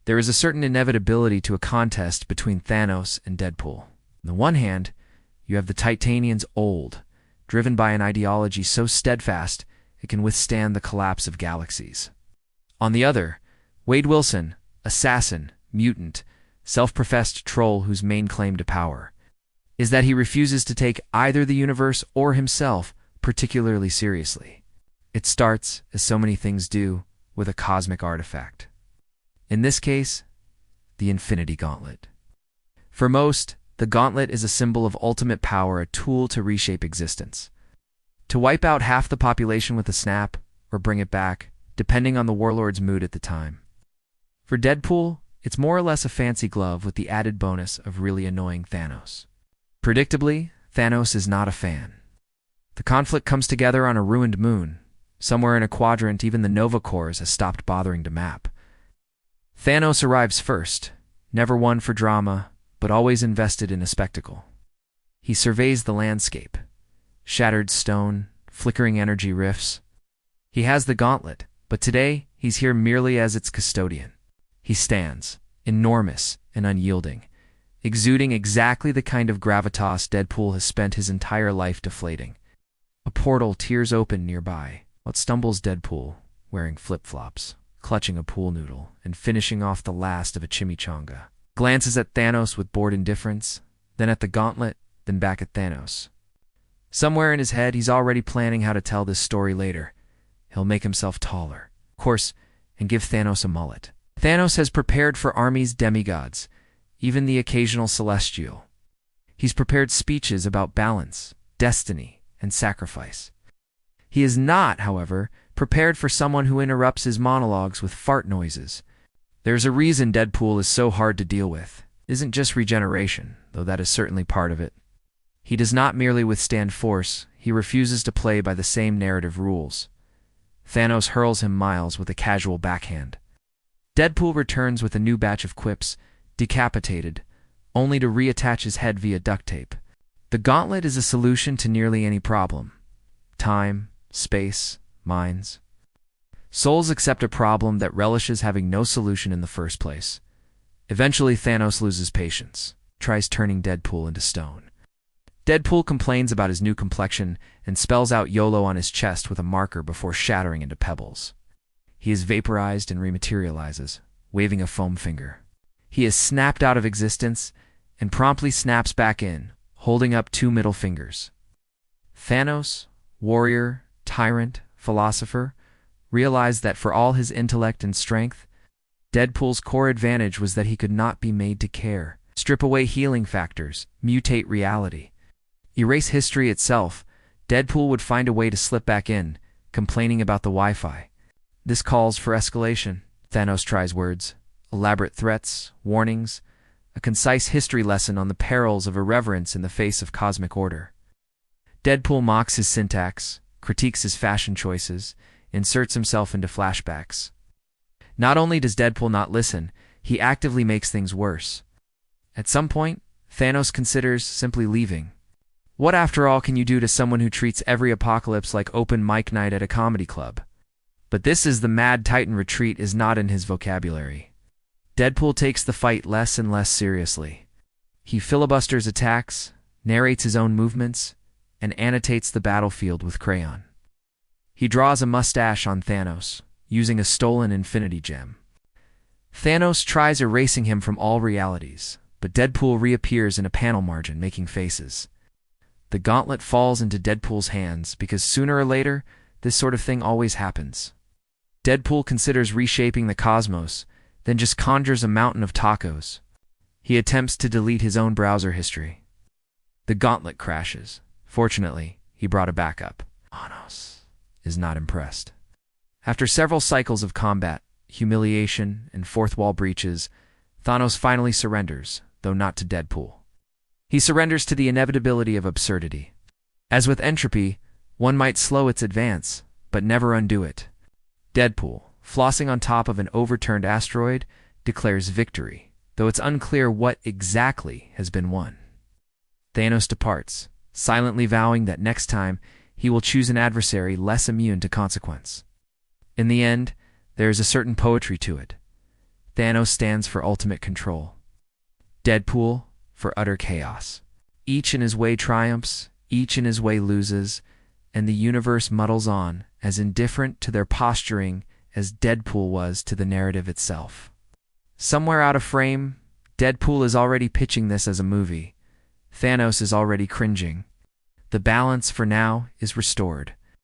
There is a certain inevitability to a contest between Thanos and Deadpool. On the one hand, you have the Titanians old, driven by an ideology so steadfast it can withstand the collapse of galaxies. On the other, Wade Wilson, assassin, mutant, self-professed troll whose main claim to power is that he refuses to take either the universe or himself particularly seriously. It starts, as so many things do, with a cosmic artifact. In this case, the Infinity Gauntlet. For most, the gauntlet is a symbol of ultimate power, a tool to reshape existence. To wipe out half the population with a snap, or bring it back, depending on the warlord's mood at the time. For Deadpool, it's more or less a fancy glove with the added bonus of really annoying Thanos. Predictably, Thanos is not a fan. The conflict comes together on a ruined moon. Somewhere in a quadrant, even the Nova Cores has stopped bothering to map. Thanos arrives first, never one for drama, but always invested in a spectacle. He surveys the landscape. Shattered stone, flickering energy rifts. He has the gauntlet, but today he's here merely as its custodian. He stands, enormous and unyielding, exuding exactly the kind of gravitas Deadpool has spent his entire life deflating. A portal tears open nearby. Out stumbles Deadpool, wearing flip-flops, clutching a pool noodle, and finishing off the last of a chimichanga. Glances at Thanos with bored indifference, then at the gauntlet, then back at Thanos. Somewhere in his head, he's already planning how to tell this story later. He'll make himself taller, of course, and give Thanos a mullet. Thanos has prepared for armies, demigods, even the occasional celestial. He's prepared speeches about balance, destiny, and sacrifice. He is not, however, prepared for someone who interrupts his monologues with fart noises. There's a reason Deadpool is so hard to deal with. It isn't just regeneration, though that is certainly part of it. He does not merely withstand force, he refuses to play by the same narrative rules. Thanos hurls him miles with a casual backhand. Deadpool returns with a new batch of quips, decapitated, only to reattach his head via duct tape. The gauntlet is a solution to nearly any problem. Time, space, minds. Souls accept a problem that relishes having no solution in the first place. Eventually, Thanos loses patience, tries turning Deadpool into stone. Deadpool complains about his new complexion and spells out YOLO on his chest with a marker before shattering into pebbles. He is vaporized and rematerializes, waving a foam finger. He is snapped out of existence and promptly snaps back in, holding up two middle fingers. Thanos, warrior, tyrant, philosopher, realized that for all his intellect and strength, Deadpool's core advantage was that he could not be made to care. Strip away healing factors, mutate reality, erase history itself, Deadpool would find a way to slip back in, complaining about the Wi-Fi. This calls for escalation. Thanos tries words, elaborate threats, warnings, a concise history lesson on the perils of irreverence in the face of cosmic order. Deadpool mocks his syntax, critiques his fashion choices, inserts himself into flashbacks. Not only does Deadpool not listen, he actively makes things worse. At some point, Thanos considers simply leaving. What, after all, can you do to someone who treats every apocalypse like open mic night at a comedy club? But this is the Mad Titan retreat is not in his vocabulary. Deadpool takes the fight less and less seriously. He filibusters attacks, narrates his own movements, and annotates the battlefield with crayon. He draws a mustache on Thanos, using a stolen Infinity Gem. Thanos tries erasing him from all realities, but Deadpool reappears in a panel margin making faces. The gauntlet falls into Deadpool's hands because sooner or later, this sort of thing always happens. Deadpool considers reshaping the cosmos, then just conjures a mountain of tacos. He attempts to delete his own browser history. The gauntlet crashes. Fortunately, he brought a backup. Thanos is not impressed. After several cycles of combat, humiliation, and fourth wall breaches, Thanos finally surrenders, though not to Deadpool. He surrenders to the inevitability of absurdity. As with entropy, one might slow its advance, but never undo it. Deadpool, flossing on top of an overturned asteroid, declares victory, though it's unclear what exactly has been won. Thanos departs, silently vowing that next time he will choose an adversary less immune to consequence. In the end, there is a certain poetry to it. Thanos stands for ultimate control. Deadpool for utter chaos. Each in his way triumphs, each in his way loses, and the universe muddles on, as indifferent to their posturing as Deadpool was to the narrative itself. Somewhere out of frame, Deadpool is already pitching this as a movie. Thanos is already cringing. The balance, for now, is restored.